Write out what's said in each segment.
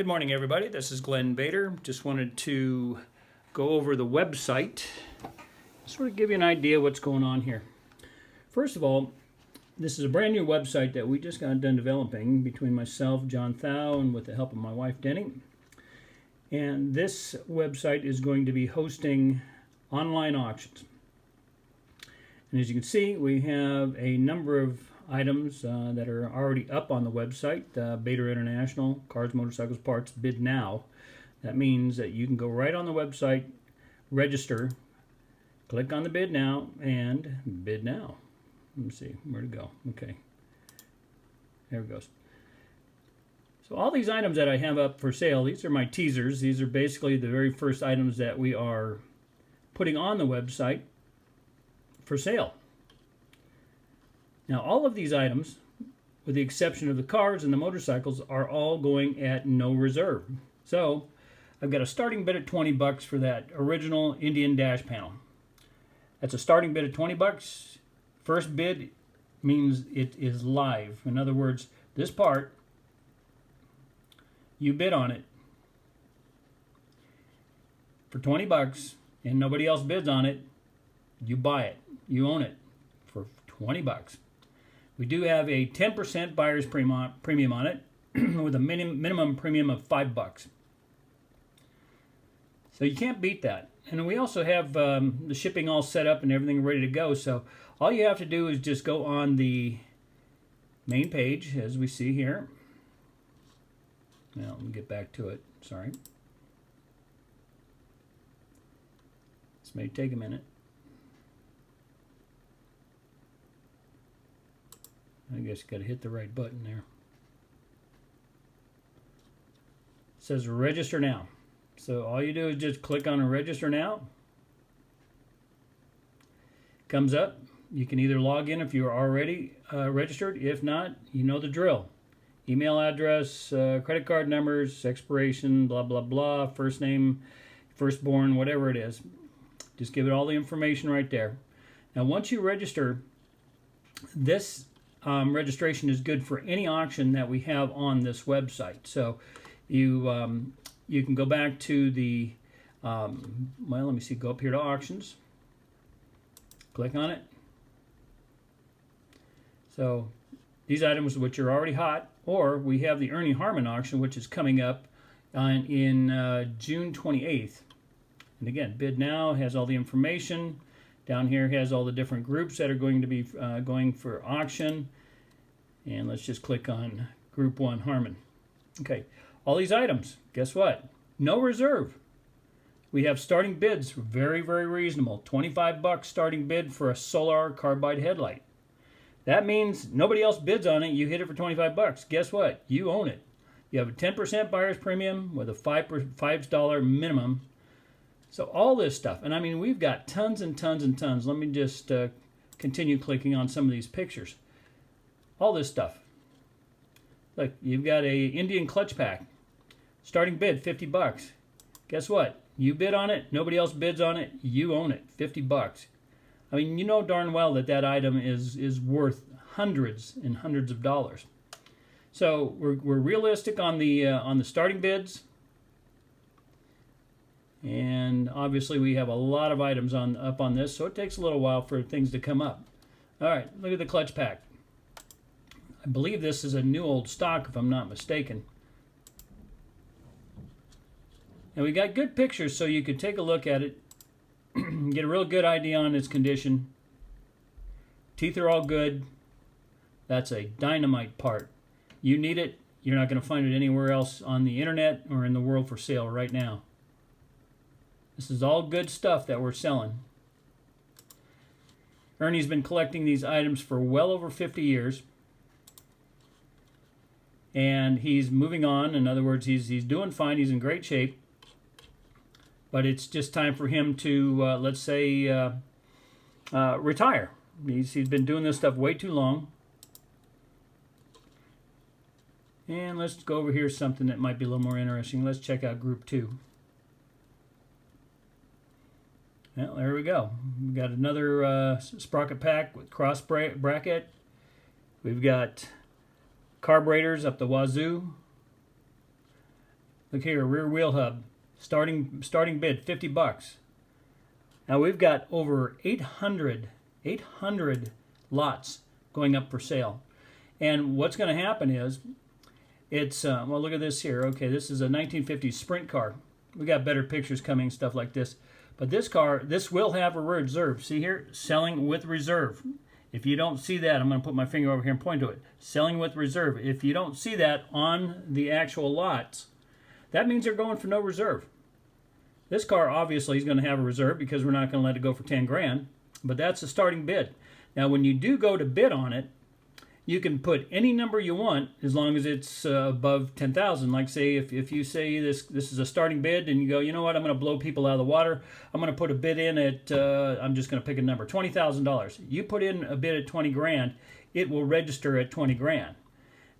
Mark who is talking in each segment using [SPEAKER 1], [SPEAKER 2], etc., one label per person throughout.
[SPEAKER 1] Good morning, everybody. This is Glenn Bator. Just wanted to go over the website, sort of give you an idea what's going on here. First of all, this is a brand new website that we just got done developing between myself, John Thau, and with the help of my wife, Denny. And this website is going to be hosting online auctions. And as you can see, we have a number of items that are already up on the website. Bator International, cars, motorcycles, parts, bid now. That means that you can go right on the website, register, click on the bid now, and bid now. Let me see, where to go? Okay, there it goes. So all these items that I have up for sale, these are my teasers. These are basically the very first items that we are putting on the website for sale. Now, all of these items, with the exception of the cars and the motorcycles, are all going at no reserve. So, I've got a starting bid at 20 bucks for that original Indian dash panel. That's a starting bid of 20 bucks. First bid means it is live. In other words, this part, you bid on it for 20 bucks and nobody else bids on it, you buy it. You own it for 20 bucks. We do have a 10% buyer's premium on it with a minimum premium of 5 bucks. So you can't beat that. And we also have the shipping all set up and everything ready to go. So all you have to do is just go on the main page, as we see here. Now, let me get back to it. Sorry. This may take a minute. I guess you got to hit the right button there. It says register now. So all you do is just click on register now. Comes up. You can either log in if you're already registered. If not, you know the drill. Email address, credit card numbers, expiration, blah, blah, blah, first name, firstborn, whatever it is. Just give it all the information right there. Now, once you register, this registration is good for any auction that we have on this website. So you can go back to the, well, let me see, go up here to auctions, click on it. So these items which are already hot, or we have the Ernie Harmon auction, which is coming up in June 28th. And again, bid now has all the information. Down here has all the different groups that are going to be going for auction. And let's just click on Group 1 Harmon. Okay, all these items, guess what? No reserve. We have starting bids, very, very reasonable. 25 bucks starting bid for a solar carbide headlight. That means nobody else bids on it. You hit it for 25 bucks. Guess what? You own it. You have a 10% buyer's premium with a $5 minimum. So all this stuff, and I mean, we've got tons and tons and tons. Let me just continue clicking on some of these pictures. All this stuff. Look, you've got a Indian clutch pack. Starting bid, 50 bucks. Guess what? You bid on it, nobody else bids on it, you own it, 50 bucks. I mean, you know darn well that that item is worth hundreds and hundreds of dollars. So we're realistic on the starting bids. And obviously we have a lot of items up on this, so it takes a little while for things to come up. All right, look at the clutch pack. I believe this is a new old stock, if I'm not mistaken. And we got good pictures, so you could take a look at it, get a real good idea on its condition. Teeth are all good. That's a dynamite part. You need it. You're not going to find it anywhere else on the internet or in the world for sale right now. This is all good stuff that we're selling. Ernie's been collecting these items for well over 50 years. And he's moving on. In other words, he's doing fine. He's in great shape. But it's just time for him to, let's say, retire. He's been doing this stuff way too long. And let's go over here something that might be a little more interesting. Let's check out Group 2. Well, there we go. We've got another sprocket pack with cross bracket. We've got carburetors up the wazoo. Look here, rear wheel hub. Starting bid, $50. Now we've got over 800 lots going up for sale. And what's going to happen is, it's, well, look at this here. Okay, this is a 1950s sprint car. We got better pictures coming, stuff like this. But this car, this will have a reserve. See here, selling with reserve. If you don't see that, I'm going to put my finger over here and point to it. Selling with reserve. If you don't see that on the actual lots, that means they're going for no reserve. This car obviously is going to have a reserve because we're not going to let it go for 10 grand, but that's the starting bid. Now when you do go to bid on it, you can put any number you want as long as it's above 10,000. Like say if you say this is a starting bid and you go, you know what, I'm going to blow people out of the water. I'm going to put a bid in at, I'm just going to pick a number, $20,000. You put in a bid at 20 grand, it will register at 20 grand.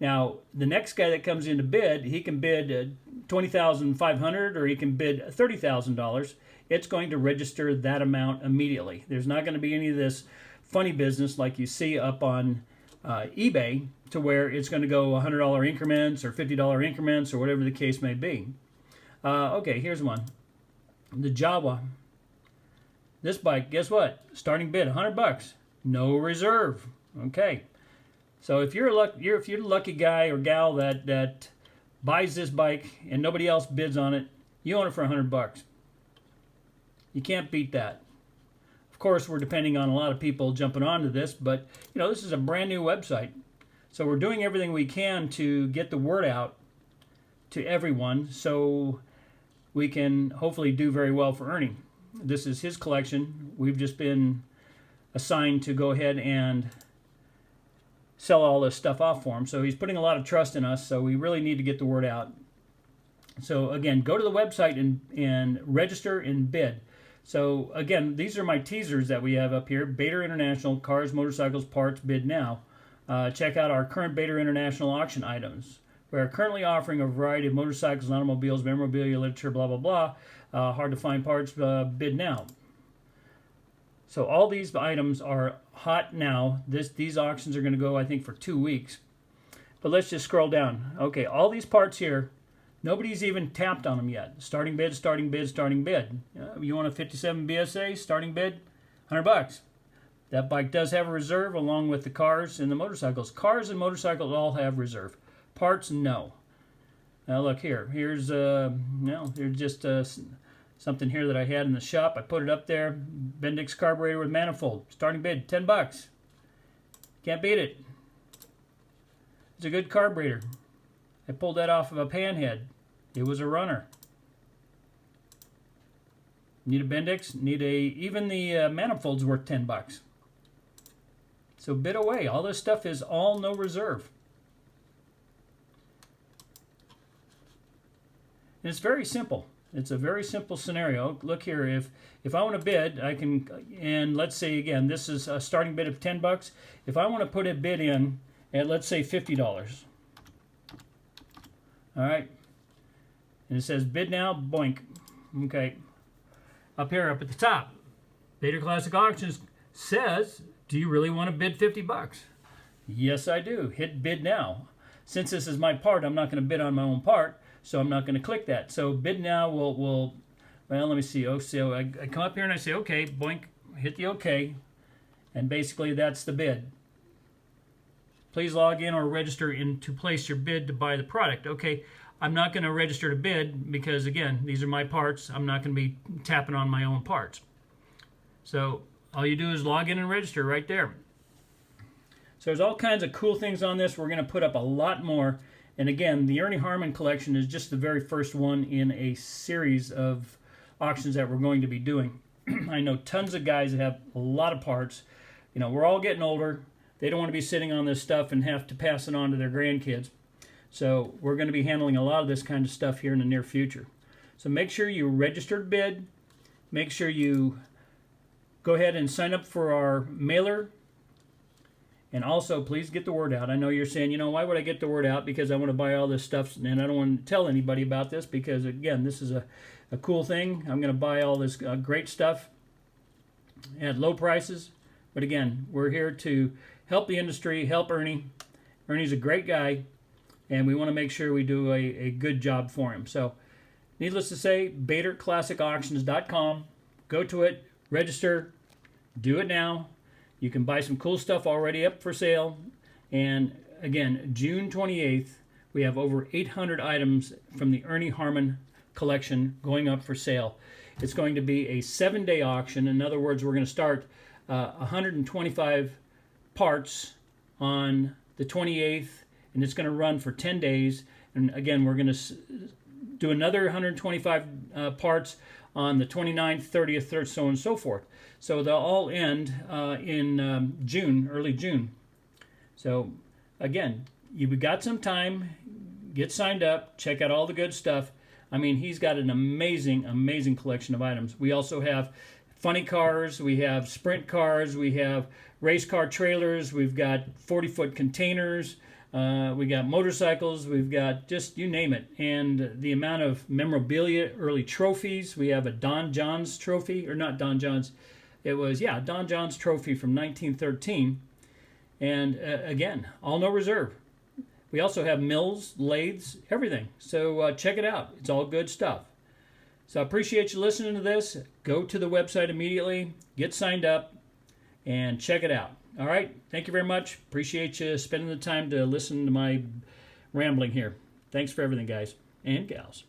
[SPEAKER 1] Now, the next guy that comes in to bid, he can bid $20,500 or he can bid $30,000. It's going to register that amount immediately. There's not going to be any of this funny business like you see up on eBay to where it's going to go $100 increments or $50 increments or whatever the case may be. Okay, here's one. The Jawa. This bike, guess what? Starting bid, $100. No reserve. Okay. So if you're the lucky guy or gal that buys this bike and nobody else bids on it, you own it for $100. You can't beat that. Of course, we're depending on a lot of people jumping onto this, but you know, this is a brand new website. So we're doing everything we can to get the word out to everyone so we can hopefully do very well for Ernie. This is his collection. We've just been assigned to go ahead and sell all this stuff off for him. So he's putting a lot of trust in us, so we really need to get the word out. So again, go to the website and register and bid. So again, these are my teasers that we have up here. Bator International, cars, motorcycles, parts, bid now. Check out our current Bator International auction items. We are currently offering a variety of motorcycles and automobiles, memorabilia, literature, blah, blah, blah. Hard to find parts, bid now. So all these items are hot now. These auctions are going to go, I think, for 2 weeks. But let's just scroll down. Okay, all these parts here, nobody's even tapped on them yet. Starting bid, starting bid, starting bid. You want a 57 BSA, starting bid, $100. That bike does have a reserve along with the cars and the motorcycles. Cars and motorcycles all have reserve. Parts, no. Now look here. Here's just something here that I had in the shop. I put it up there. Bendix carburetor with manifold. Starting bid, $10. Can't beat it. It's a good carburetor. I pulled that off of a panhead. It was a runner. Need a Bendix? Even the manifold's worth $10. So bid away. All this stuff is all no reserve. And it's very simple. It's a very simple scenario. Look here, if I want to bid, I can, and let's say again, this is a starting bid of $10. If I want to put a bid in at, let's say, $50. All right. And it says bid now, boink. Okay. Up here, up at the top, Bator Classic Auctions says, do you really want to bid $50? Yes, I do. Hit bid now. Since this is my part, I'm not going to bid on my own part. So I'm not going to click that. So bid now will well, let me see. Oh, so I come up here and I say, okay, boink, hit the okay. And basically that's the bid. Please log in or register in to place your bid to buy the product. Okay, I'm not going to register to bid because, again, these are my parts. I'm not going to be tapping on my own parts. So all you do is log in and register right there. So there's all kinds of cool things on this. We're going to put up a lot more. And again, the Ernie Harmon collection is just the very first one in a series of auctions that we're going to be doing. I know tons of guys that have a lot of parts. You know, we're all getting older. They don't want to be sitting on this stuff and have to pass it on to their grandkids. So we're going to be handling a lot of this kind of stuff here in the near future. So make sure you register to bid. Make sure you go ahead and sign up for our mailer. And also, please get the word out. I know you're saying, you know, why would I get the word out? Because I want to buy all this stuff, and I don't want to tell anybody about this because, again, this is a cool thing. I'm going to buy all this great stuff at low prices. But, again, we're here to help the industry, help Ernie. Ernie's a great guy. and we want to make sure we do a good job for him. So, needless to say, BatorClassicAuctions.com. Go to it, register, do it now. You can buy some cool stuff already up for sale. And again, June 28th, we have over 800 items from the Ernie Harmon collection going up for sale. It's going to be a 7-day auction. In other words, we're going to start 125 parts on the 28th, and it's going to run for 10 days. And again, we're going to do another 125 parts on the 29th, 30th, 3rd, so on and so forth. So they'll all end in June, early June. So again, you've got some time. Get signed up. Check out all the good stuff. I mean, he's got an amazing, amazing collection of items. We also have funny cars. We have sprint cars. We have race car trailers. We've got 40-foot containers. We got motorcycles. We've got just, you name it. And the amount of memorabilia, early trophies. We have a Don Johns trophy, or not Don Johns. It was, yeah, Don Johns trophy from 1913. And again, all no reserve. We also have mills, lathes, everything. So check it out. It's all good stuff. So I appreciate you listening to this. Go to the website immediately, get signed up, and check it out. All right? Thank you very much. Appreciate you spending the time to listen to my rambling here. Thanks for everything, guys and gals.